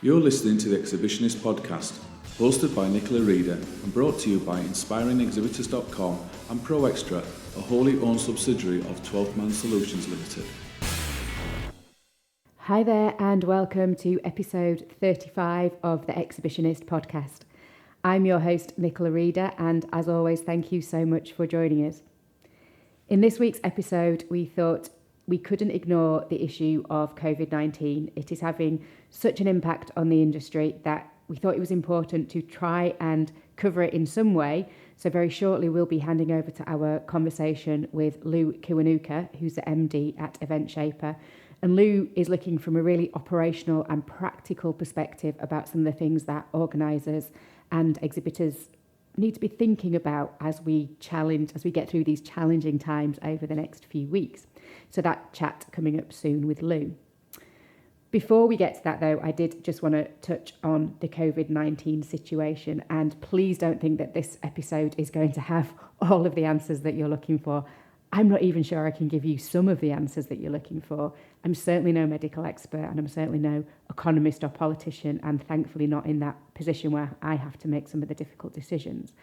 You're listening to the Exhibitionist podcast, hosted by Nicola Reader and brought to you by inspiringexhibitors.com and ProExtra, a wholly owned subsidiary of 12 Man Solutions Limited. Hi there and welcome to episode 35 of the Exhibitionist podcast. I'm your host Nicola Reader and as always thank you so much for joining us. In this week's episode we thought we couldn't ignore the issue of COVID-19. It is having such an impact on the industry that we thought it was important to try and cover it in some way. So very shortly we'll be handing over to our conversation with Lou Kiwanuka, who's the MD at EventShaper. And Lou is looking from a really operational and practical perspective about some of the things that organisers and exhibitors need to be thinking about as we get through these challenging times over the next few weeks. So that chat coming up soon with Lou. Before we get to that though, I did just want to touch on the COVID-19 situation, and please don't think that this episode is going to have all of the answers that you're looking for. I'm not even sure I can give you some of the answers that you're looking for. I'm certainly no medical expert and I'm certainly no economist or politician, and thankfully not in that position where I have to make some of the difficult decisions.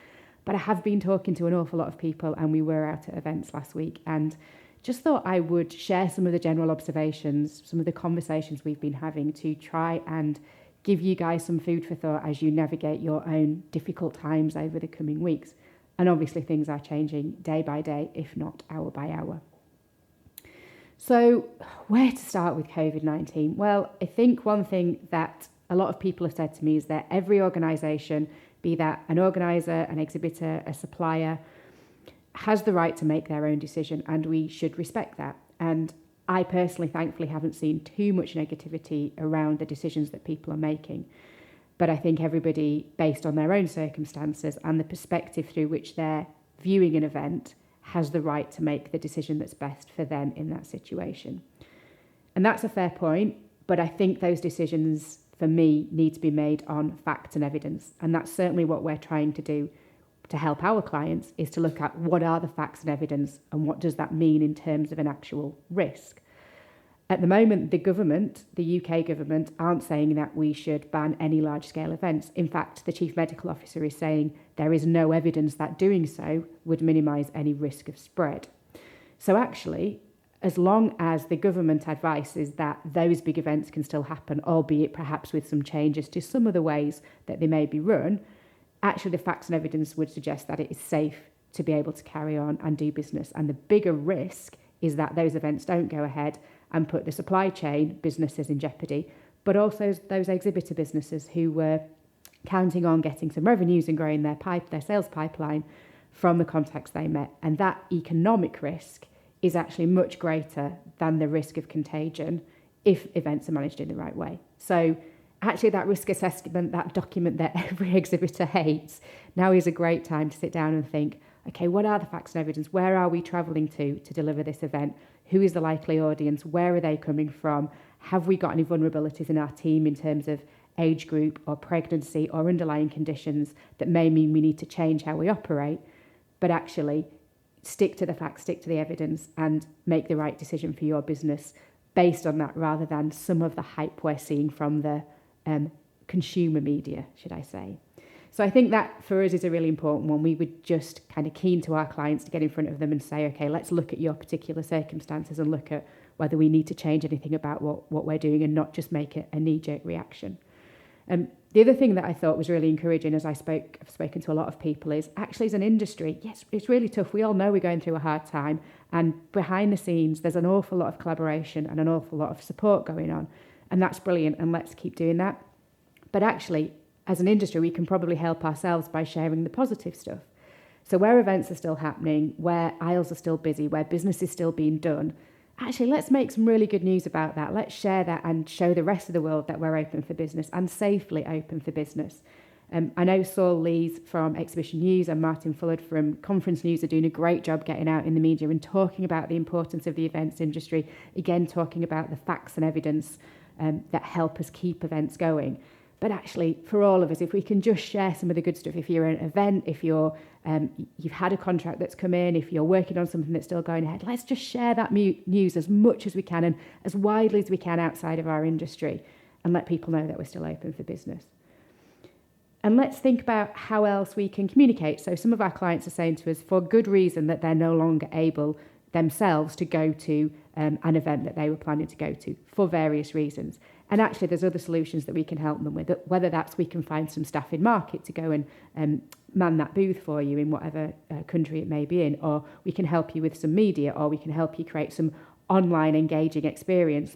But I have been talking to an awful lot of people, and we were out at events last week and just thought I would share some of the general observations, some of the conversations we've been having to try and give you guys some food for thought as you navigate your own difficult times over the coming weeks. And obviously things are changing day by day, if not hour by hour. So where to start with COVID-19? Well, I think one thing that a lot of people have said to me is that every organisation, be that an organiser, an exhibitor, a supplier, has the right to make their own decision, and we should respect that. And I personally, thankfully, haven't seen too much negativity around the decisions that people are making. But I think everybody, based on their own circumstances and the perspective through which they're viewing an event, has the right to make the decision that's best for them in that situation. And that's a fair point, but I think those decisions, for me, need to be made on facts and evidence. And that's certainly what we're trying to do to help our clients, is to look at what are the facts and evidence and what does that mean in terms of an actual risk. At the moment, the UK government, aren't saying that we should ban any large-scale events. In fact, the Chief Medical Officer is saying there is no evidence that doing so would minimise any risk of spread. So actually, as long as the government advice is that those big events can still happen, albeit perhaps with some changes to some of the ways that they may be run, actually the facts and evidence would suggest that it is safe to be able to carry on and do business. And the bigger risk is that those events don't go ahead and put the supply chain businesses in jeopardy, but also those exhibitor businesses who were counting on getting some revenues and growing their sales pipeline from the contacts they met. And that economic risk is actually much greater than the risk of contagion if events are managed in the right way. So actually that risk assessment, that document that every exhibitor hates, now is a great time to sit down and think, okay, what are the facts and evidence? Where are we travelling to deliver this event? Who is the likely audience? Where are they coming from? Have we got any vulnerabilities in our team in terms of age group or pregnancy or underlying conditions that may mean we need to change how we operate? But actually stick to the facts, stick to the evidence and make the right decision for your business based on that, rather than some of the hype we're seeing from the consumer media, should I say. So I think that for us is a really important one. We were just kind of keen to our clients to get in front of them and say, okay, let's look at your particular circumstances and look at whether we need to change anything about what we're doing and not just make it a knee-jerk reaction. The other thing that I thought was really encouraging as I've spoken to a lot of people is actually as an industry, yes, it's really tough. We all know we're going through a hard time, and behind the scenes, there's an awful lot of collaboration and an awful lot of support going on. And that's brilliant, and let's keep doing that. But actually, as an industry, we can probably help ourselves by sharing the positive stuff. So where events are still happening, where aisles are still busy, where business is still being done, actually, let's make some really good news about that. Let's share that and show the rest of the world that we're open for business and safely open for business. I know Saul Lees from Exhibition News and Martin Fullard from Conference News are doing a great job getting out in the media and talking about the importance of the events industry, again, talking about the facts and evidence that help us keep events going. But actually, for all of us, if we can just share some of the good stuff, if you're an event, if you've had a contract that's come in, if you're working on something that's still going ahead, let's just share that news as much as we can and as widely as we can outside of our industry. and let people know that we're still open for business. And let's think about how else we can communicate. So some of our clients are saying to us, for good reason, that they're no longer able themselves to go to an event that they were planning to go to for various reasons. And actually, there's other solutions that we can help them with, whether that's we can find some staff in market to go and man that booth for you in whatever country it may be in, or we can help you with some media, or we can help you create some online engaging experience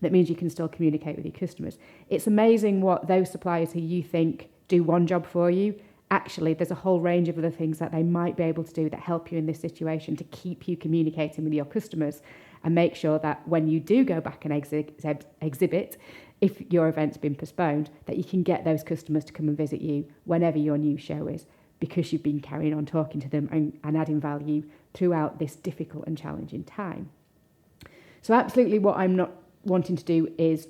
that means you can still communicate with your customers. It's amazing what those suppliers who you think do one job for you, actually there's a whole range of other things that they might be able to do that help you in this situation to keep you communicating with your customers and make sure that when you do go back and exhibit, if your event's been postponed, that you can get those customers to come and visit you whenever your new show is, because you've been carrying on talking to them and adding value throughout this difficult and challenging time. So absolutely what I'm not wanting to do is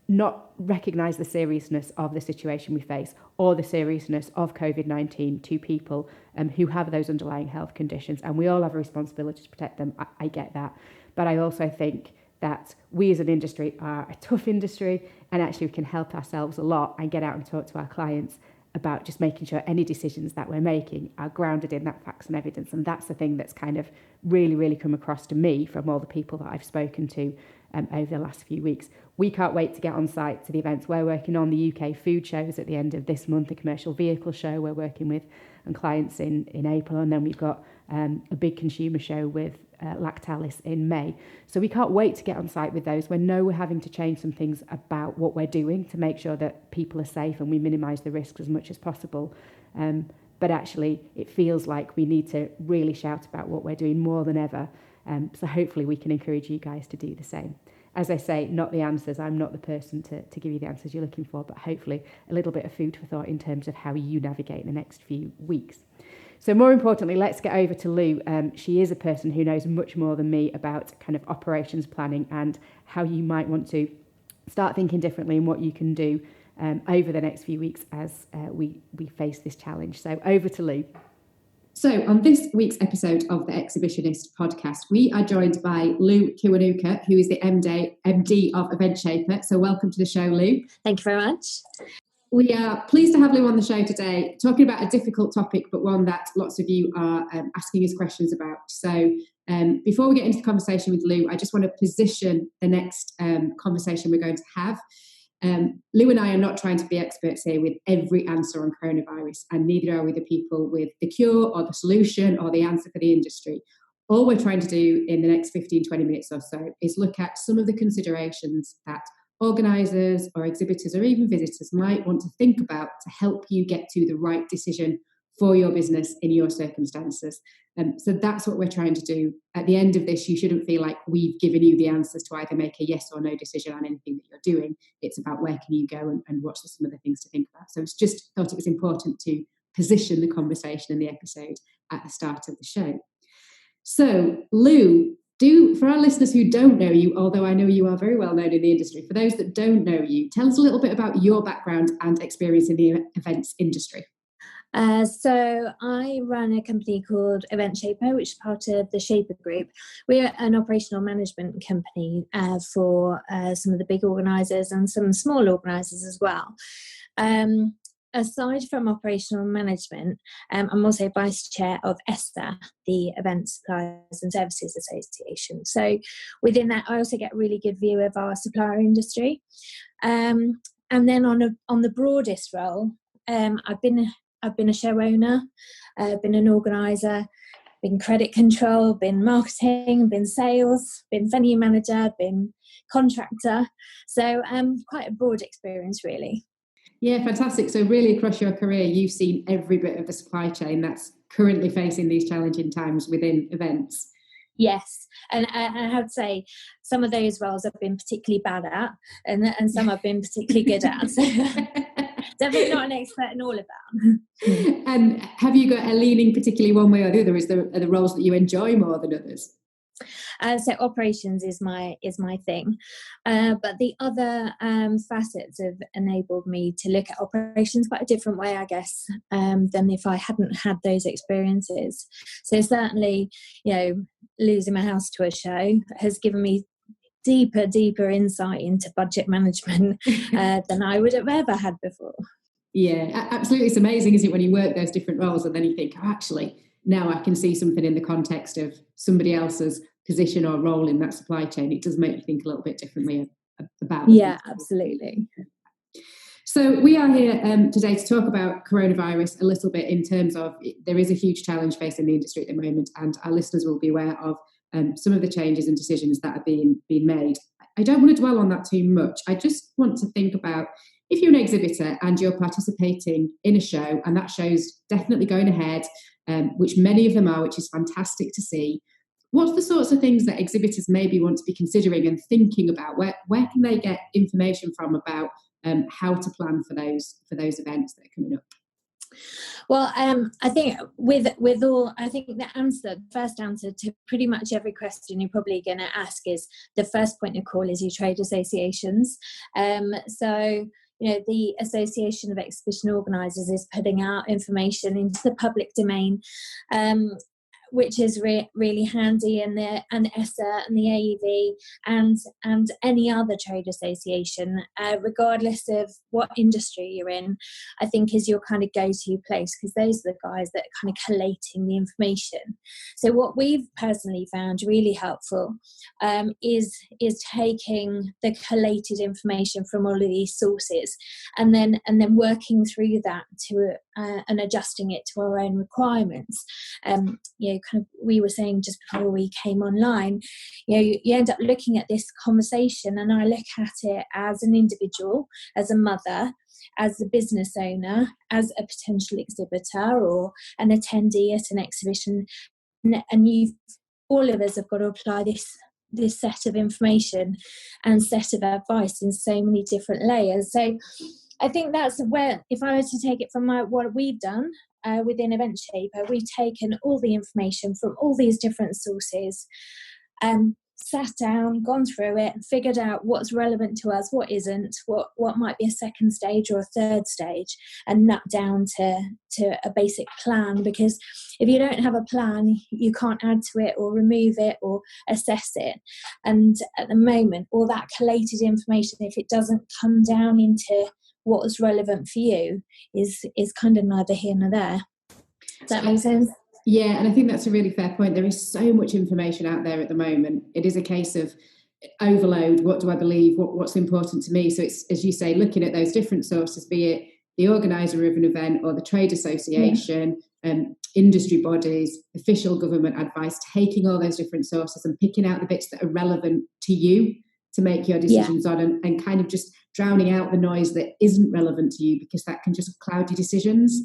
not recognise the seriousness of the situation we face or the seriousness of COVID-19 to people who have those underlying health conditions. And we all have a responsibility to protect them. I get that. But I also think that we as an industry are a tough industry, and actually we can help ourselves a lot and get out and talk to our clients about just making sure any decisions that we're making are grounded in that facts and evidence. And that's the thing that's kind of really, really come across to me from all the people that I've spoken to over the last few weeks. We can't wait to get on site to the events we're working on. The UK food shows at the end of this month, the commercial vehicle show we're working with and clients in April, and then we've got a big consumer show with Lactalis in May. So we can't wait to get on site with those. We know we're having to change some things about what we're doing to make sure that people are safe and we minimise the risks as much as possible. But actually, it feels like we need to really shout about what we're doing more than ever. So hopefully we can encourage you guys to do the same. As I say, not the answers. I'm not the person to give you the answers you're looking for, but hopefully a little bit of food for thought in terms of how you navigate the next few weeks. So more importantly, let's get over to Lou. She is a person who knows much more than me about kind of operations planning and how you might want to start thinking differently and what you can do over the next few weeks as we face this challenge. So over to Lou. So on this week's episode of the Exhibitionist podcast, we are joined by Lou Kiwanuka, who is the MD of EventShaper. So welcome to the show, Lou. Thank you very much. We are pleased to have Lou on the show today, talking about a difficult topic, but one that lots of you are asking us questions about. So before we get into the conversation with Lou, I just want to position the next conversation we're going to have. Lou and I are not trying to be experts here with every answer on coronavirus, and neither are we the people with the cure or the solution or the answer for the industry. All we're trying to do in the next 15, 20 minutes or so is look at some of the considerations that organisers or exhibitors or even visitors might want to think about to help you get to the right decision for your business in your circumstances. So that's what we're trying to do. At the end of this, you shouldn't feel like we've given you the answers to either make a yes or no decision on anything that you're doing. It's about where can you go and what are some of the things to think about. So it's just thought it was important to position the conversation in the episode at the start of the show. So Lou, for our listeners who don't know you, although I know you are very well known in the industry, for those that don't know you, tell us a little bit about your background and experience in the events industry. So I run a company called EventShaper, which is part of the Shaper Group. We're an operational management company for some of the big organisers and some small organisers as well. Aside from operational management, I'm also vice chair of ESSA, the Events Suppliers and Services Association. So within that, I also get a really good view of our supplier industry. And then on the broadest role, I've been a show owner, been an organiser, been credit control, been marketing, been sales, been venue manager, been contractor. So quite a broad experience, really. Yeah, fantastic. So really across your career, you've seen every bit of the supply chain that's currently facing these challenging times within events. Yes, and I have to say some of those roles I've been particularly bad at and some I've been particularly good at. So definitely not an expert in all of that. And have you got a leaning particularly one way or the other? Are the roles that you enjoy more than others? So operations is my thing, but the other facets have enabled me to look at operations quite a different way, I guess, than if I hadn't had those experiences. So certainly, losing my house to a show has given me deeper insight into budget management than I would have ever had before. Yeah, absolutely. It's amazing, isn't it, when you work those different roles and then you think, oh, actually, now I can see something in the context of somebody else's position or role in that supply chain. It does make you think a little bit differently about it. Yeah, absolutely. So we are here today to talk about coronavirus a little bit, in terms of there is a huge challenge facing the industry at the moment, and our listeners will be aware of some of the changes and decisions that are being made. I don't want to dwell on that too much. I just want to think about, if you're an exhibitor and you're participating in a show and that show's definitely going ahead, which many of them are, which is fantastic to see, what's the sorts of things that exhibitors maybe want to be considering and thinking about? Where can they get information from about how to plan for those events that are coming up? Well, I think the first answer to pretty much every question you're probably going to ask is, the first point of call is your trade associations. So, the Association of Exhibition Organisers is putting out information into the public domain, which is really handy, and the ESSA and the AEV and any other trade association, regardless of what industry you're in, I think is your kind of go-to place, because those are the guys that are kind of collating the information. So what we've personally found really helpful is taking the collated information from all of these sources and then working through that to and adjusting it to our own requirements. We were saying just before we came online, you end up looking at this conversation, and I look at it as an individual, as a mother, as a business owner, as a potential exhibitor or an attendee at an exhibition, and all of us have got to apply this set of information and set of advice in so many different layers. So I think that's where, if I were to take it from what we've done within EventShaper, we've taken all the information from all these different sources, sat down, gone through it, and figured out what's relevant to us, what isn't, what might be a second stage or a third stage, and nut down to a basic plan. Because if you don't have a plan, you can't add to it or remove it or assess it. And at the moment, all that collated information, if it doesn't come down into what was relevant for you, is kind of neither here nor there. Does that make sense? Yeah, and I think that's a really fair point. There is so much information out there at the moment. It is a case of overload. What do I believe? What's important to me? So it's, as you say, looking at those different sources, be it the organiser of an event or the trade association, industry bodies, official government advice, taking all those different sources and picking out the bits that are relevant to you to make your decisions on, and kind of just drowning out the noise that isn't relevant to you, because that can just cloud your decisions.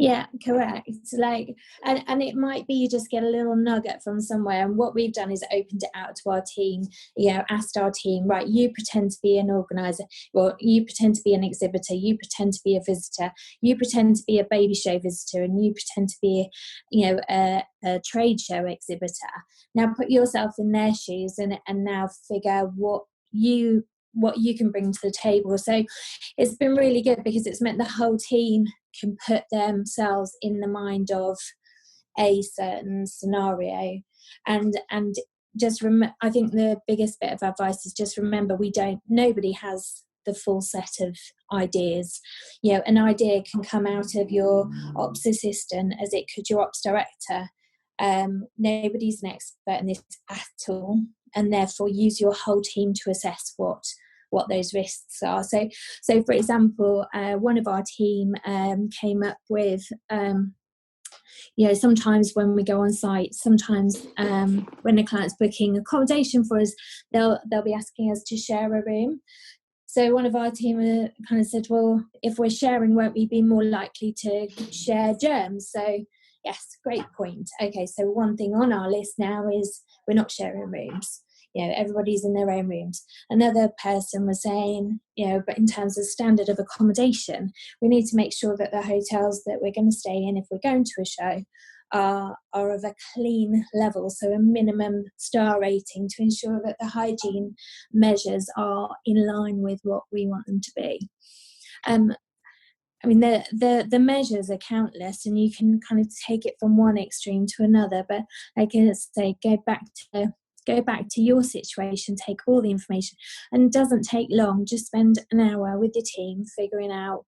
Yeah, correct. It's like, and it might be you just get a little nugget from somewhere. And what we've done is opened it out to our team, asked our team, right, you pretend to be an organizer, or you pretend to be an exhibitor, you pretend to be a visitor, you pretend to be a baby show visitor, and you pretend to be, a trade show exhibitor. Now put yourself in their shoes and now figure what you can bring to the table. So it's been really good, because it's meant the whole team can put themselves in the mind of a certain scenario, and just I think the biggest bit of advice is just remember, nobody has the full set of ideas. An idea can come out of your ops assistant as it could your ops director. Nobody's an expert in this at all, and therefore use your whole team to assess what those risks are. So for example, one of our team came up with, sometimes when we go on site, sometimes when the client's booking accommodation for us, they'll be asking us to share a room. So one of our team kind of said, well, if we're sharing, won't we be more likely to share germs? So yes, great point. Okay, so one thing on our list now is we're not sharing rooms. Everybody's in their own rooms. Another person was saying, but in terms of standard of accommodation, we need to make sure that the hotels that we're going to stay in, if we're going to a show, are of a clean level, so a minimum star rating, to ensure that the hygiene measures are in line with what we want them to be. The measures are countless, and you can kind of take it from one extreme to another. But like I say, go back to your situation, take all the information, and it doesn't take long. Just spend an hour with your team figuring out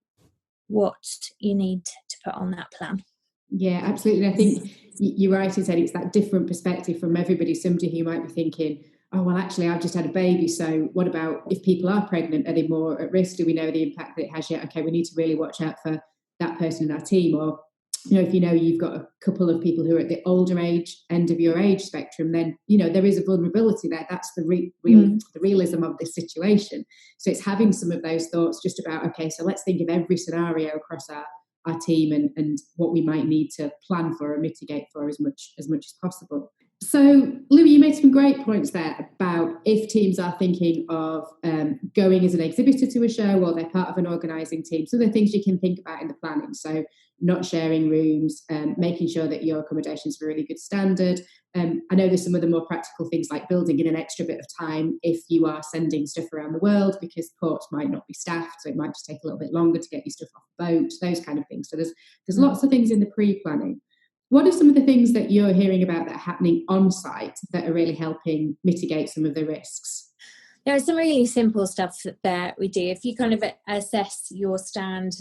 what you need to put on that plan. Yeah, absolutely. I think you're right in saying it's that different perspective from everybody. Somebody who might be thinking, oh, well, actually, I've just had a baby. So what about if people are pregnant? Are they more at risk? Do we know the impact that it has yet? Okay, we need to really watch out for that person in our team. Or, if you've got a couple of people who are at the older end of your age spectrum, then, there is a vulnerability there. That's the realism of this situation. So it's having some of those thoughts just about, okay, so let's think of every scenario across our team and what we might need to plan for and mitigate for as much as possible. So, Lou, you made some great points there about if teams are thinking of going as an exhibitor to a show or they're part of an organising team, some of the things you can think about in the planning. So not sharing rooms, making sure that your accommodation is a really good standard. I know there's some of the more practical things like building in an extra bit of time if you are sending stuff around the world, because ports might not be staffed, so it might just take a little bit longer to get your stuff off the boat, those kind of things. So there's lots of things in the pre-planning. What are some of the things that you're hearing about that are happening on site that are really helping mitigate some of the risks? There is some really simple stuff that we do. If you kind of assess your stand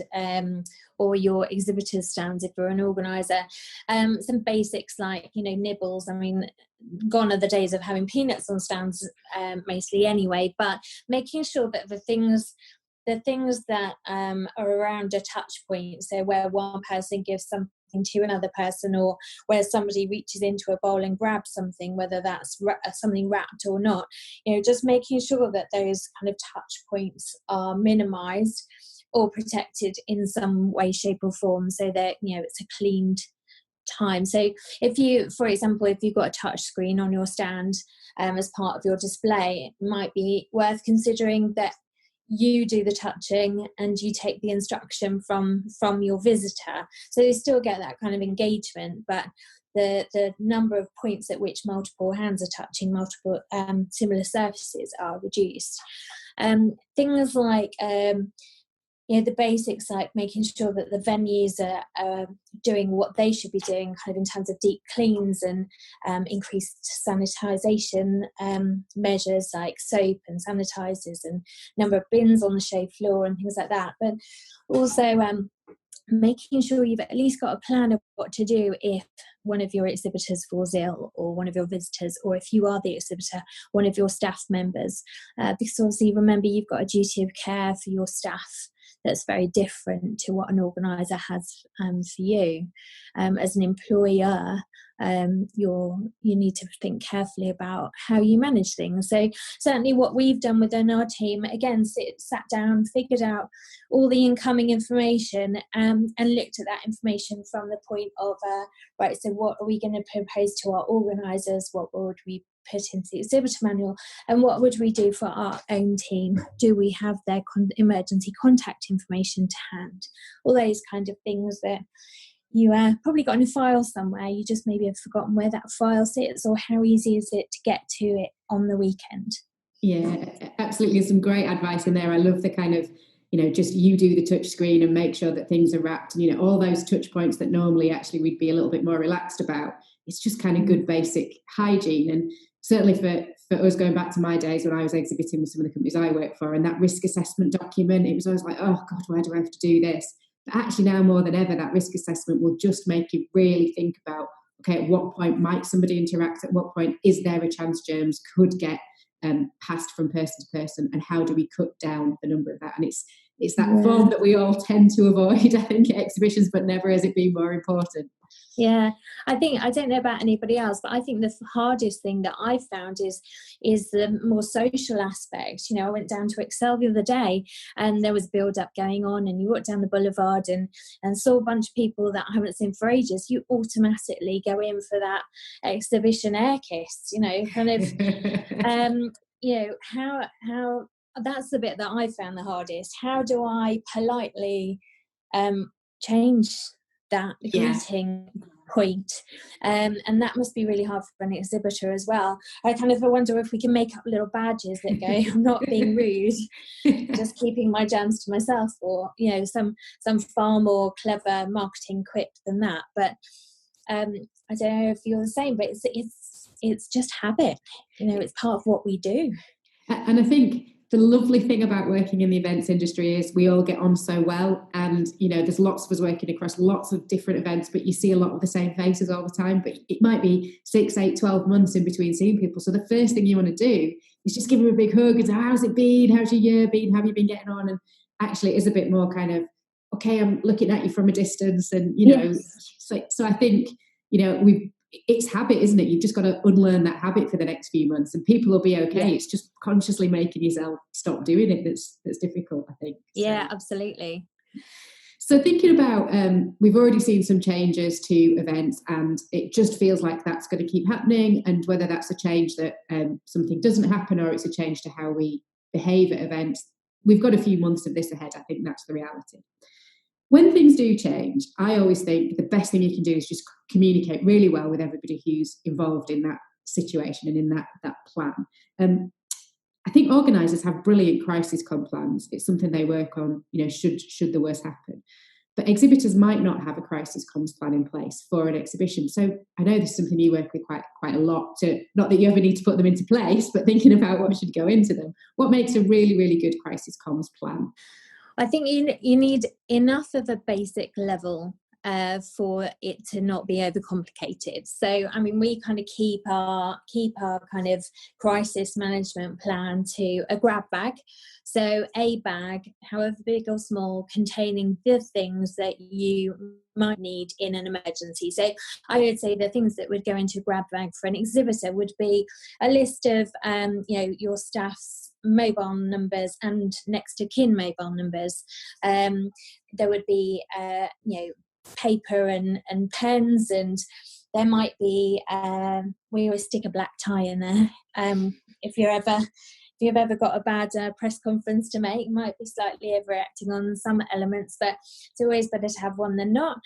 or your exhibitor's stands, if you're an organiser, some basics like, nibbles. I mean, gone are the days of having peanuts on stands mostly anyway, but making sure that the things that are around a touch point, so where one person gives something to another person, or where somebody reaches into a bowl and grabs something, whether that's something wrapped or not, just making sure that those kind of touch points are minimized or protected in some way, shape or form, so that it's a cleaned time. So if you've got a touch screen on your stand as part of your display, it might be worth considering that you do the touching and you take the instruction from your visitor, so you still get that kind of engagement, but the number of points at which multiple hands are touching multiple similar surfaces are reduced. Things like the basics, like making sure that the venues are doing what they should be doing, kind of in terms of deep cleans and increased sanitisation measures like soap and sanitisers and number of bins on the show floor and things like that. But also making sure you've at least got a plan of what to do if one of your exhibitors falls ill, or one of your visitors, or if you are the exhibitor, one of your staff members. Because obviously, remember, you've got a duty of care for your staff that's very different to what an organiser has for you. As an employer, you need to think carefully about how you manage things. So certainly what we've done within our team, again, sat down, figured out all the incoming information, and looked at that information from the point of, right, so what are we going to propose to our organisers? What would we put into the exhibitor manual, and what would we do for our own team? Do we have their emergency contact information to hand? All those kind of things that you probably got in a file somewhere. You just maybe have forgotten where that file sits, or how easy is it to get to it on the weekend. Yeah, absolutely. Some great advice in there. I love the kind of, just you do the touch screen and make sure that things are wrapped, and all those touch points that normally actually we'd be a little bit more relaxed about. It's just kind of good basic hygiene. And certainly for us, going back to my days when I was exhibiting with some of the companies I work for, and that risk assessment document, it was always like, oh God, why do I have to do this? But actually now more than ever, that risk assessment will just make you really think about, okay, at what point might somebody interact? At what point is there a chance germs could get passed from person to person, and how do we cut down the number of that? And it's that form that we all tend to avoid, I think, at exhibitions, but never has it been more important. Yeah, I don't know about anybody else, but I think the hardest thing that I found is the more social aspect. I went down to Excel the other day, and there was build up going on, and you walked down the boulevard and saw a bunch of people that I haven't seen for ages. You automatically go in for that exhibition air kiss, kind of, how that's the bit that I found the hardest. How do I politely change that greeting point? And that must be really hard for an exhibitor as well. I kind of wonder if we can make up little badges that go, I'm not being rude, just keeping my germs to myself, or some far more clever marketing quip than that. But I don't know if you're the same, but it's it's just habit. It's part of what we do. And I think the lovely thing about working in the events industry is we all get on so well, and there's lots of us working across lots of different events, but you see a lot of the same faces all the time. But it might be 6, 8, 12 months in between seeing people, so the first thing you want to do is just give them a big hug and say, how's it been, how's your year been, how have you been getting on? And actually it is a bit more kind of, okay, I'm looking at you from a distance, and Yes. so I think it's habit, isn't it? You've just got to unlearn that habit for the next few months, and people will be okay. Yeah. It's just consciously making yourself stop doing it that's difficult, I think. Yeah, absolutely. So thinking about, we've already seen some changes to events, and it just feels like that's going to keep happening. And whether that's a change that something doesn't happen, or it's a change to how we behave at events, we've got a few months of this ahead. I think that's the reality. When things do change, I always think the best thing you can do is just communicate really well with everybody who's involved in that situation and in that plan. I think organisers have brilliant crisis comm plans. It's something they work on, should the worst happen. But exhibitors might not have a crisis comms plan in place for an exhibition. So I know this is something you work with quite a lot. Not that you ever need to put them into place, but thinking about what should go into them. What makes a really, really good crisis comms plan? I think you need enough of a basic level for it to not be overcomplicated. So, we kind of keep our kind of crisis management plan to a grab bag. So a bag, however big or small, containing the things that you might need in an emergency. So I would say the things that would go into a grab bag for an exhibitor would be a list of, your staff's mobile numbers and next of kin mobile numbers. There would be, paper and pens, and there might be, we always stick a black tie in there. If you've ever got a bad press conference to make, you might be slightly overreacting on some elements, but it's always better to have one than not.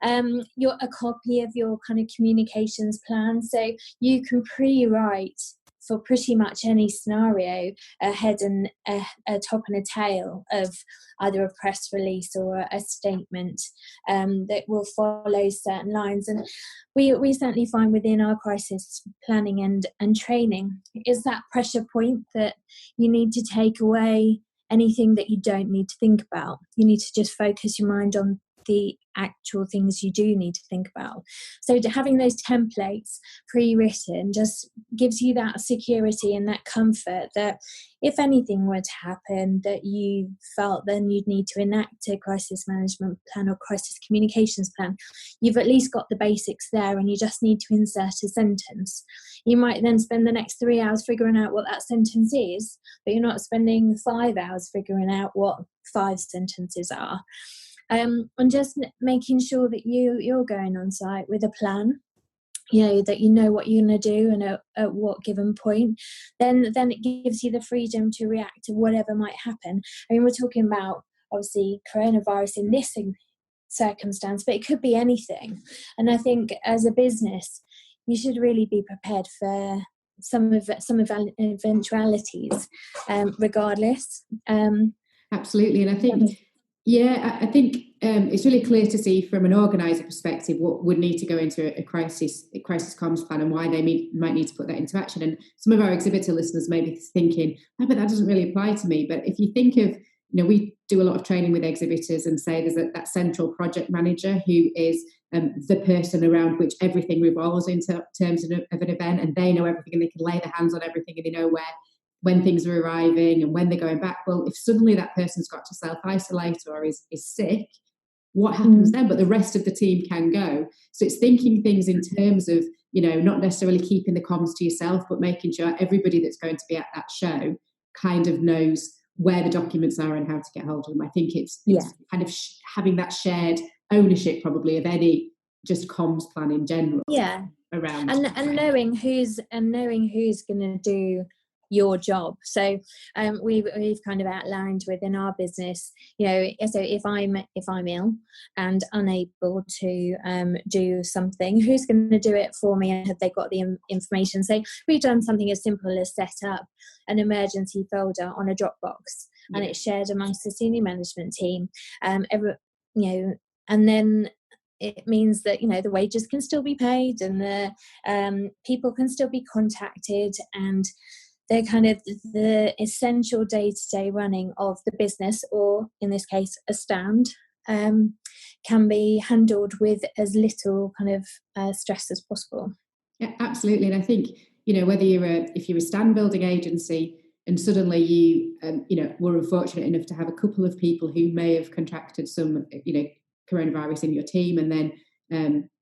A copy of your kind of communications plan, so you can pre-write for pretty much any scenario a head and a top and a tail of either a press release or a statement that will follow certain lines. And we certainly find within our crisis planning and training is that pressure point that you need to take away anything that you don't need to think about. You need to just focus your mind on the actual things you do need to think about. So having those templates pre-written just gives you that security and that comfort that if anything were to happen that you felt then you'd need to enact a crisis management plan or crisis communications plan, you've at least got the basics there, and you just need to insert a sentence. You might then spend the next 3 hours figuring out what that sentence is, but you're not spending 5 hours figuring out what 5 sentences are. And just making sure that you're going on site with a plan, that you know what you're going to do and at what given point, then it gives you the freedom to react to whatever might happen. We're talking about, obviously, coronavirus in this circumstance, but it could be anything. And I think as a business, you should really be prepared for some eventualities, regardless. Absolutely. And I think... Yeah, I think it's really clear to see from an organiser perspective what would need to go into a crisis comms plan and why they might need to put that into action. And some of our exhibitor listeners may be thinking, but that doesn't really apply to me. But if you think of, we do a lot of training with exhibitors and say there's that central project manager who is the person around which everything revolves in terms of an event, and they know everything and they can lay their hands on everything and they know when things are arriving and when they're going back. Well, if suddenly that person's got to self-isolate or is sick, what happens then? But the rest of the team can go. So it's thinking things in terms of, not necessarily keeping the comms to yourself, but making sure everybody that's going to be at that show kind of knows where the documents are and how to get hold of them. I think it's kind of having that shared ownership probably of any just comms plan in general. Yeah. Around and knowing who's going to do your job. So we've kind of outlined within our business, so if I'm ill and unable to do something, who's going to do it for me, and have they got the information? So we've done something as simple as set up an emergency folder on a Dropbox, and it's shared amongst the senior management team. And then it means that, you know, the wages can still be paid and the people can still be contacted, and they're kind of the essential day-to-day running of the business, or in this case a stand, can be handled with as little kind of stress as possible. Yeah, absolutely. And I think, you know, whether if you're a stand building agency and suddenly you were unfortunate enough to have a couple of people who may have contracted some, you know, coronavirus in your team, and then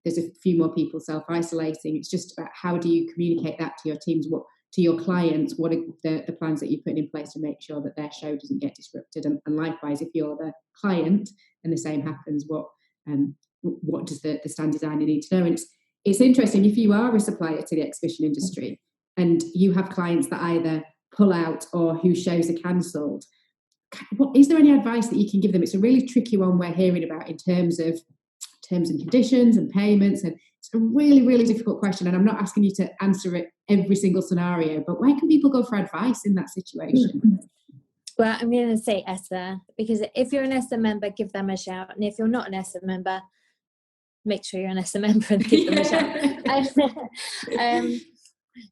there's a few more people self-isolating. It's just about how do you communicate that to your teams, to your clients, what are the plans that you're putting in place to make sure that their show doesn't get disrupted, and likewise, if you're the client and the same happens, what does the stand designer need to know? And it's interesting, if you are a supplier to the exhibition industry and you have clients that either pull out or whose shows are cancelled, is there any advice that you can give them? It's a really tricky one we're hearing about in terms of terms and conditions and payments, and it's a really, really difficult question, and I'm not asking you to answer it every single scenario, but where can people go for advice in that situation? Well, I'm going to say ESSA, because if you're an ESSA member, give them a shout, and if you're not an ESSA member, make sure you're an ESSA member and give them a shout.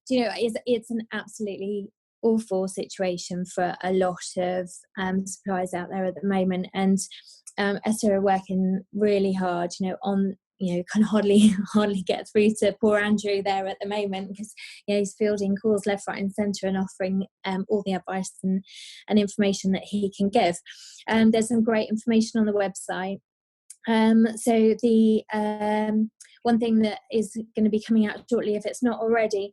You know, it's an absolutely awful situation for a lot of suppliers out there at the moment, and ESSA are working really hard, you know, on, you know, can hardly get through to poor Andrew there at the moment, because, you know, he's fielding calls left, right and centre and offering all the advice and information that he can give. There's some great information on the website. So the one thing that is going to be coming out shortly, if it's not already,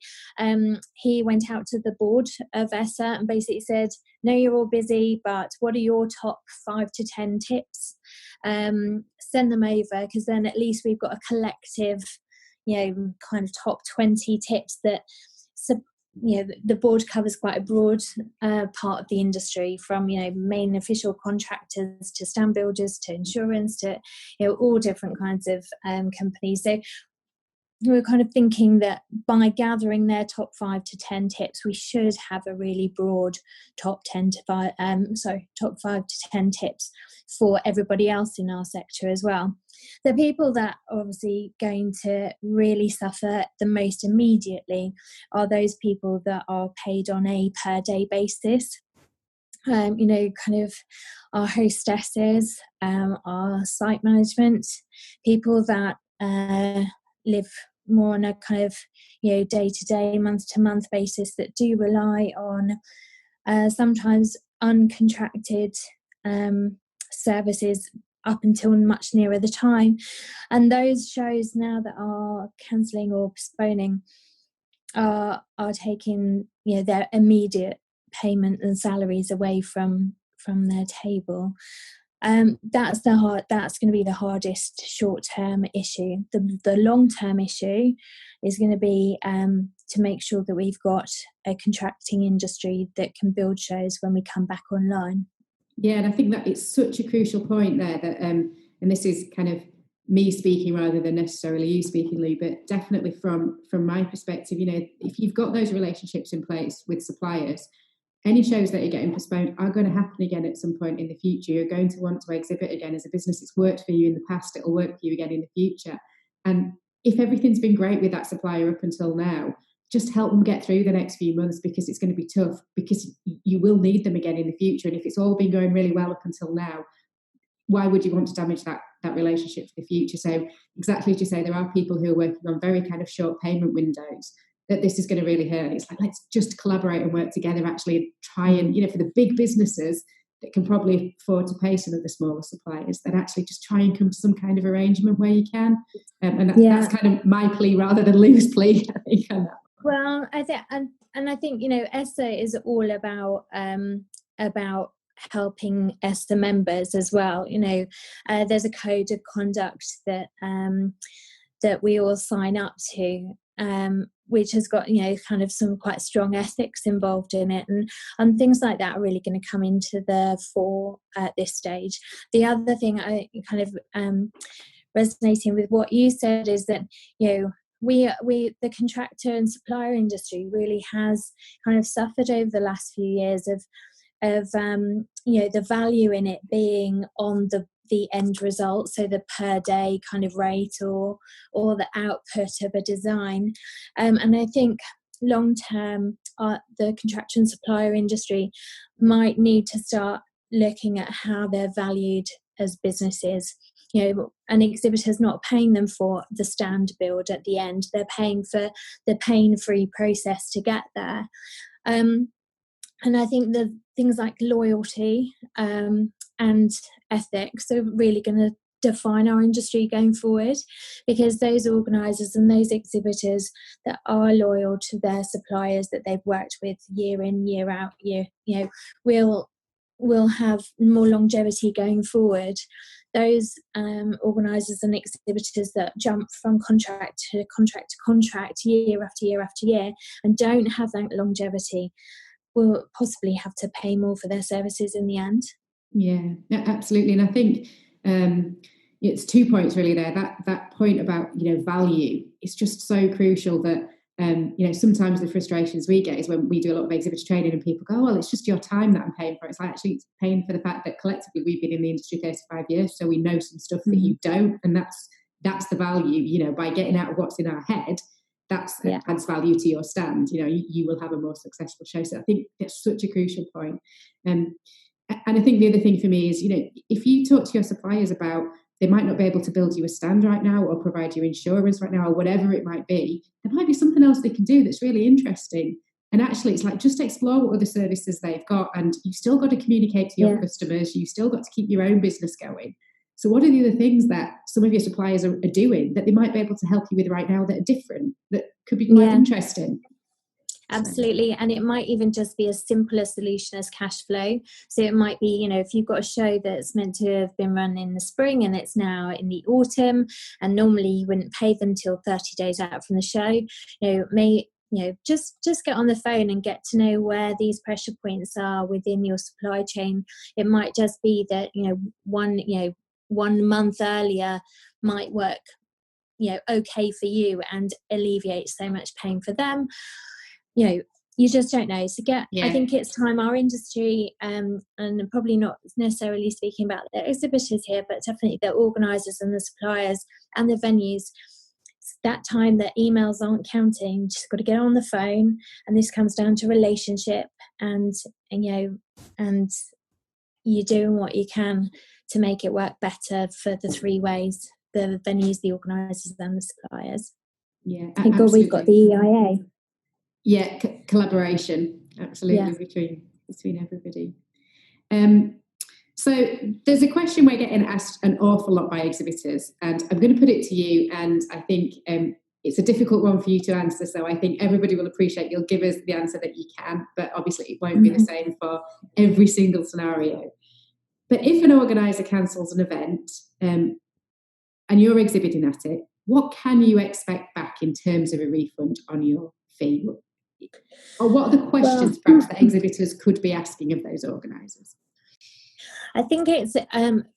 he went out to the board of ESSA and basically said, no, you're all busy, but what are your top 5 to 10 tips? Send them over, because then at least we've got a collective, you know, kind of top 20 tips that, you know, the board covers quite a broad part of the industry, from, you know, main official contractors to stand builders to insurance to, you know, all different kinds of companies. So we're kind of thinking that by gathering their top 5 to 10 tips, we should have a really broad top 5 to 10 tips for everybody else in our sector as well. The people that are obviously going to really suffer the most immediately are those people that are paid on a per day basis. You know, kind of our hostesses, our site management, people that live more on a kind of, you know, day-to-day, month-to-month basis, that do rely on sometimes uncontracted services up until much nearer the time. And those shows now that are cancelling or postponing are taking, you know, their immediate payment and salaries away from their table. That's going to be the hardest short-term issue. The long-term issue is going to be to make sure that we've got a contracting industry that can build shows when we come back online. Yeah, and I think that it's such a crucial point there that, and this is kind of me speaking rather than necessarily you speaking, Lou, but definitely from my perspective, you know, if you've got those relationships in place with suppliers, any shows that are getting postponed are going to happen again at some point in the future. You're going to want to exhibit again as a business. It's worked for you in the past, it'll work for you again in the future. And if everything's been great with that supplier up until now, just help them get through the next few months, because it's going to be tough, because you will need them again in the future. And if it's all been going really well up until now, why would you want to damage that relationship for the future? So exactly as you say, there are people who are working on very kind of short payment windows that this is going to really hurt. It's like, let's just collaborate and work together, actually try and, you know, for the big businesses that can probably afford to pay some of the smaller suppliers, that actually just try and come to some kind of arrangement where you can. That's kind of my plea rather than Lou's plea, I think, on that. Well, I think, you know, ESSA is all about helping ESSA members as well. You know, there's a code of conduct that we all sign up to, which has got, you know, kind of some quite strong ethics involved in it, and things like that are really going to come into the fore at this stage. The other thing I kind of resonating with what you said is that, you know, we the contractor and supplier industry really has kind of suffered over the last few years of you know, the value in it being on the the end result, so the per day kind of rate or the output of a design. And I think long term, the contractor and supplier industry might need to start looking at how they're valued as businesses. An exhibitor's not paying them for the stand build at the end. They're paying for the pain-free process to get there. And I think the things like loyalty and ethics are really going to define our industry going forward, because those organisers and those exhibitors that are loyal to their suppliers that they've worked with year in, year out, will have more longevity going forward. Those organisers and exhibitors that jump from contract to contract to contract, year after year after year, and don't have that longevity, will possibly have to pay more for their services in the end. Yeah, absolutely. And I think it's 2 points really there. That point about value is just so crucial that sometimes the frustrations we get is when we do a lot of exhibitor training and people go, well, it's just your time that I'm paying for. It's like, actually, it's paying for the fact that collectively we've been in the industry 35 years, so we know some stuff that you don't, and that's the value. By getting out of what's in our head, adds value to your stand. You will have a more successful show. So I think that's such a crucial point. And I think the other thing for me is, if you talk to your suppliers about they might not be able to build you a stand right now or provide you insurance right now or whatever it might be, there might be something else they can do that's really interesting. And actually, it's like, just explore what other services they've got, and you've still got to communicate to your customers. You've still got to keep your own business going. So what are the other things that some of your suppliers are doing that they might be able to help you with right now that are different, that could be quite interesting? Absolutely. And it might even just be as simple a solution as cash flow. So it might be, if you've got a show that's meant to have been run in the spring and it's now in the autumn, and normally you wouldn't pay them till 30 days out from the show, just get on the phone and get to know where these pressure points are within your supply chain. It might just be that, 1 month earlier might work, okay for you and alleviate so much pain for them. You just don't know. So I think it's time our industry, and probably not necessarily speaking about the exhibitors here, but definitely the organisers and the suppliers and the venues, it's that time that emails aren't counting. Just got to get on the phone, and this comes down to relationship and you're doing what you can to make it work better for the three ways: the venues, the organisers and the suppliers. Yeah, thank God we've got the EIA. Yeah, collaboration, absolutely, between everybody. So there's a question we're getting asked an awful lot by exhibitors, and I'm going to put it to you, and I think it's a difficult one for you to answer, so I think everybody will appreciate you'll give us the answer that you can, but obviously it won't be the same for every single scenario. But if an organiser cancels an event and you're exhibiting at it, what can you expect back in terms of a refund on your fee? Or what are the questions perhaps that exhibitors could be asking of those organisers? I think it's,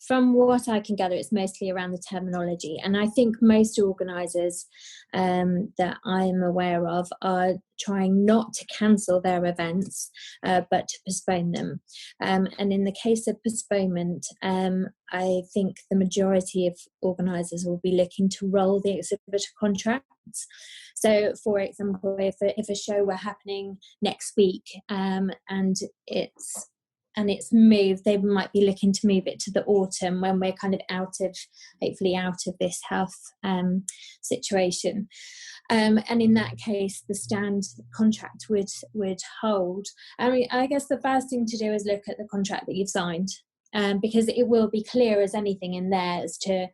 from what I can gather, it's mostly around the terminology. And I think most organisers that I'm aware of are trying not to cancel their events, but to postpone them. And in the case of postponement, I think the majority of organisers will be looking to roll the exhibitor contracts. So, for example, if a show were happening next week and it's moved, they might be looking to move it to the autumn when we're kind of hopefully out of this health situation. And in that case, the stand contract would hold. I mean, I guess the first thing to do is look at the contract that you've signed, because it will be clear as anything in there as to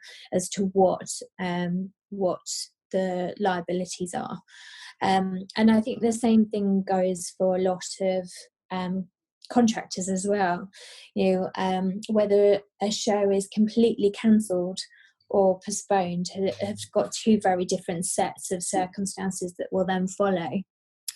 what the liabilities are. And I think the same thing goes for a lot of contractors as well. Whether a show is completely cancelled or postponed have got two very different sets of circumstances that will then follow.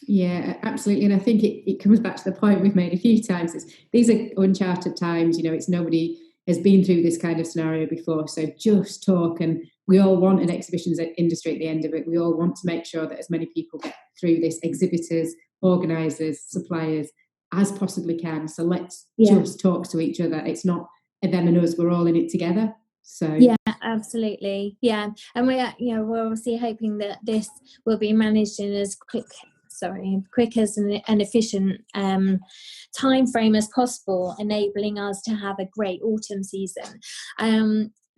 Yeah, absolutely. And I think it comes back to the point we've made a few times. These are uncharted times. It's nobody has been through this kind of scenario before. So just talk, and we all want an exhibitions industry at the end of it. We all want to make sure that as many people get through this, exhibitors, organisers, suppliers, as possibly can. So let's just talk to each other. It's not them and us, we're all in it together. So yeah, absolutely, yeah. And we're obviously hoping that this will be managed in as quick as an efficient time frame as possible, enabling us to have a great autumn season.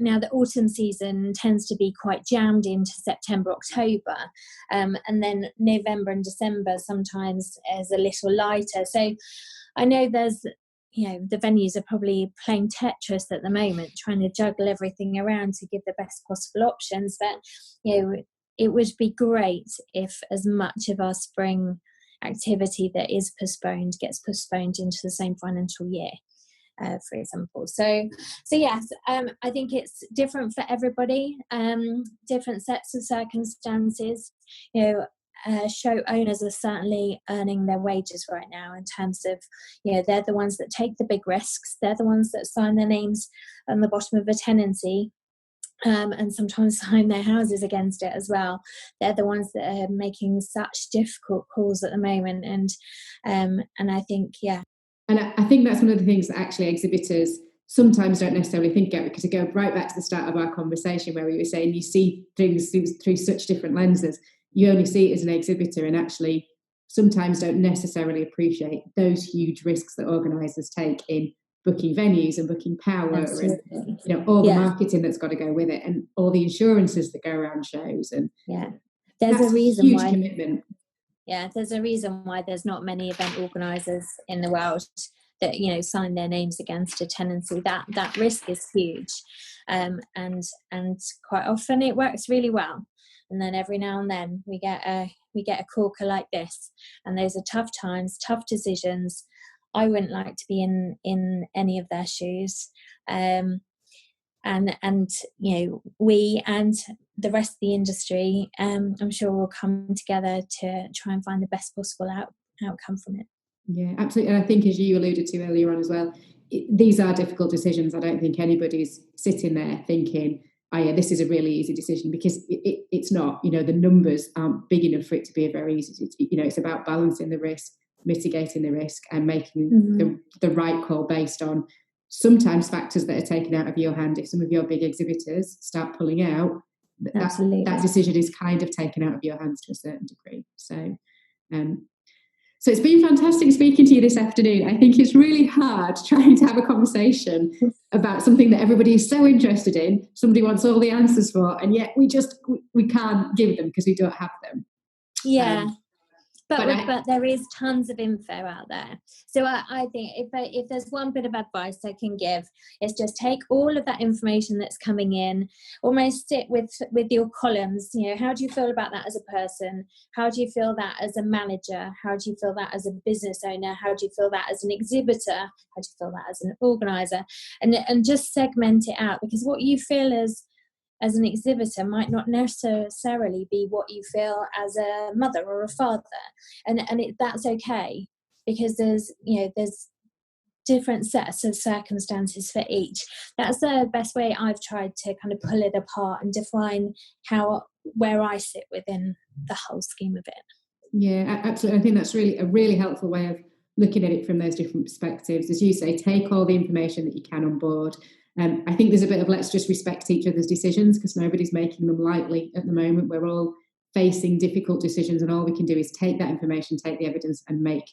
Now, the autumn season tends to be quite jammed into September, October, and then November and December sometimes is a little lighter. So I know there's, the venues are probably playing Tetris at the moment, trying to juggle everything around to give the best possible options. But, it would be great if as much of our spring activity that is postponed gets postponed into the same financial year. For example, so yes, I think it's different for everybody, different sets of circumstances. Show owners are certainly earning their wages right now in terms of, they're the ones that take the big risks, they're the ones that sign their names on the bottom of a tenancy, and sometimes sign their houses against it as well. They're the ones that are making such difficult calls at the moment, and I think, yeah. And I think that's one of the things that actually exhibitors sometimes don't necessarily think about, because to go right back to the start of our conversation where we were saying you see things through such different lenses, you only see it as an exhibitor, and actually sometimes don't necessarily appreciate those huge risks that organisers take in booking venues and booking power. Absolutely. And all the marketing that's got to go with it, and all the insurances that go around shows. And there's a reason huge why commitment. Yeah, there's a reason why there's not many event organisers in the world that sign their names against a tenancy. That risk is huge, and quite often it works really well. And then every now and then we get a corker like this, and those are tough times, tough decisions. I wouldn't like to be in any of their shoes. And we and the rest of the industry, I'm sure will come together to try and find the best possible outcome from it. Yeah, absolutely. And I think, as you alluded to earlier on as well, these are difficult decisions. I don't think anybody's sitting there thinking, oh yeah, this is a really easy decision, because it's not. The numbers aren't big enough for it to be a very easy. It's about balancing the risk, mitigating the risk, and making the right call based on sometimes factors that are taken out of your hand. If some of your big exhibitors start pulling out, that decision is kind of taken out of your hands to a certain degree. So it's been fantastic speaking to you this afternoon. I think it's really hard trying to have a conversation about something that everybody is so interested in, somebody wants all the answers for, and yet we can't give them because we don't have them. Yeah. But there is tons of info out there. So I think if there's one bit of advice I can give, is just take all of that information that's coming in, almost sit with your columns. How do you feel about that as a person? How do you feel that as a manager? How do you feel that as a business owner? How do you feel that as an exhibitor? How do you feel that as an organizer? And just segment it out, because what you feel as an exhibitor might not necessarily be what you feel as a mother or a father, and that's okay, because there's different sets of circumstances for each. That's the best way I've tried to kind of pull it apart and define where I sit within the whole scheme of it. Yeah, absolutely. I think that's a really helpful way of looking at it from those different perspectives. As you say, take all the information that you can on board. I think there's a bit of let's just respect each other's decisions, because nobody's making them lightly at the moment. We're all facing difficult decisions, and all we can do is take that information, take the evidence, and make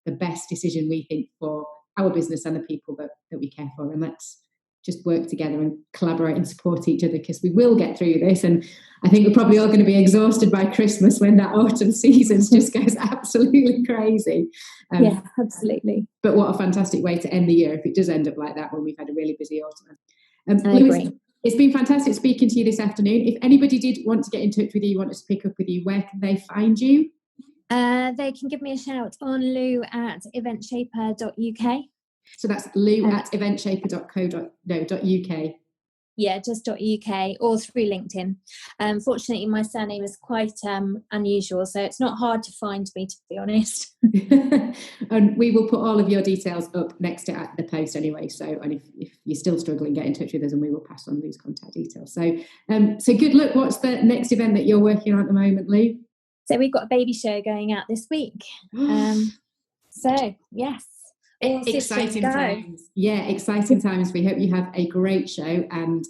the best decision we think for our business and the people that we care for. And let's just work together and collaborate and support each other, because we will get through this. And I think we're probably all going to be exhausted by Christmas when that autumn season just goes absolutely crazy. Yeah, absolutely. But what a fantastic way to end the year if it does end up like that, when we've had a really busy autumn. I agree. It's been fantastic speaking to you this afternoon. If anybody did want to get in touch with you, want us to pick up with you, where can they find you? They can give me a shout on Lou at EventShaper.uk. So that's Lou at EventShaper.co.uk. Yeah, just .uk, or through LinkedIn. Fortunately, my surname is quite unusual, so it's not hard to find me, to be honest. And we will put all of your details up next to the post anyway. So, and if you're still struggling, get in touch with us, and we will pass on these contact details. So good luck. What's the next event that you're working on at the moment, Lou? So we've got a baby show going out this week. So yes, Exciting times. Yeah, exciting times. We hope you have a great show, and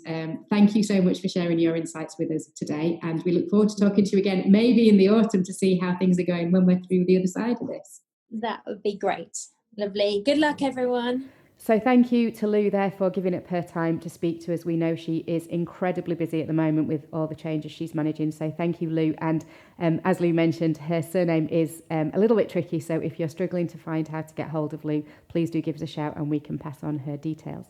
thank you so much for sharing your insights with us today, and we look forward to talking to you again maybe in the autumn to see how things are going when we're through the other side of this. That would be great. Lovely. Good luck, everyone. So thank you to Lou there for giving up her time to speak to us. We know she is incredibly busy at the moment with all the changes she's managing. So thank you, Lou. And as Lou mentioned, her surname is a little bit tricky. So if you're struggling to find how to get hold of Lou, please do give us a shout and we can pass on her details.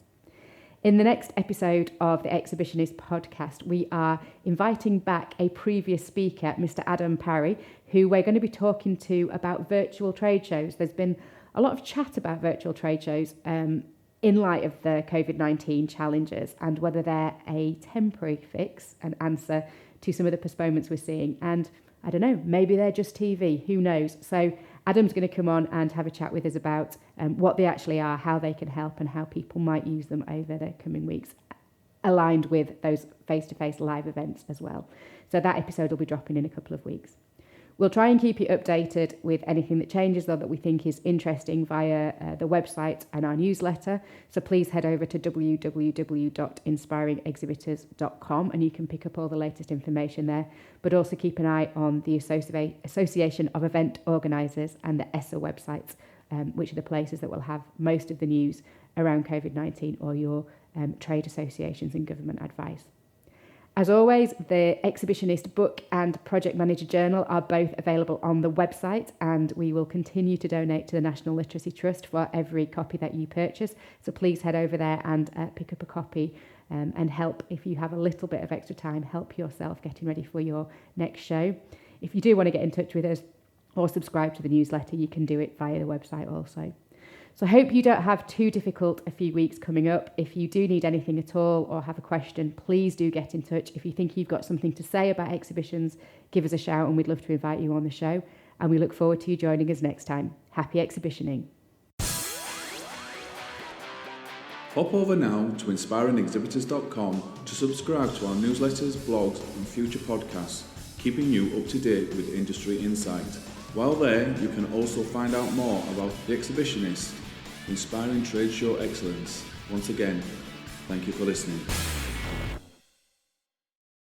In the next episode of the Exhibitionist podcast, we are inviting back a previous speaker, Mr. Adam Parry, who we're going to be talking to about virtual trade shows. There's been a lot of chat about virtual trade shows in light of the COVID-19 challenges and whether they're a temporary fix, an answer to some of the postponements we're seeing. And I don't know, maybe they're just TV, who knows? So Adam's going to come on and have a chat with us about what they actually are, how they can help and how people might use them over the coming weeks, aligned with those face-to-face live events as well. So that episode will be dropping in a couple of weeks. We'll try and keep you updated with anything that changes, though, that we think is interesting via the website and our newsletter. So please head over to www.inspiringexhibitors.com and you can pick up all the latest information there. But also keep an eye on the Association of Event Organisers and the ESSA websites, which are the places that will have most of the news around COVID-19 or your trade associations and government advice. As always, the Exhibitionist book and Project Manager Journal are both available on the website, and we will continue to donate to the National Literacy Trust for every copy that you purchase. So please head over there and pick up a copy and help, if you have a little bit of extra time, help yourself getting ready for your next show. If you do want to get in touch with us or subscribe to the newsletter, you can do it via the website also. So I hope you don't have too difficult a few weeks coming up. If you do need anything at all or have a question, please do get in touch. If you think you've got something to say about exhibitions, give us a shout and we'd love to invite you on the show. And we look forward to you joining us next time. Happy exhibitioning. Hop over now to inspiringexhibitors.com to subscribe to our newsletters, blogs and future podcasts, keeping you up to date with industry insight. While there, you can also find out more about The Exhibitionist, inspiring trade show excellence. Once again, thank you for listening.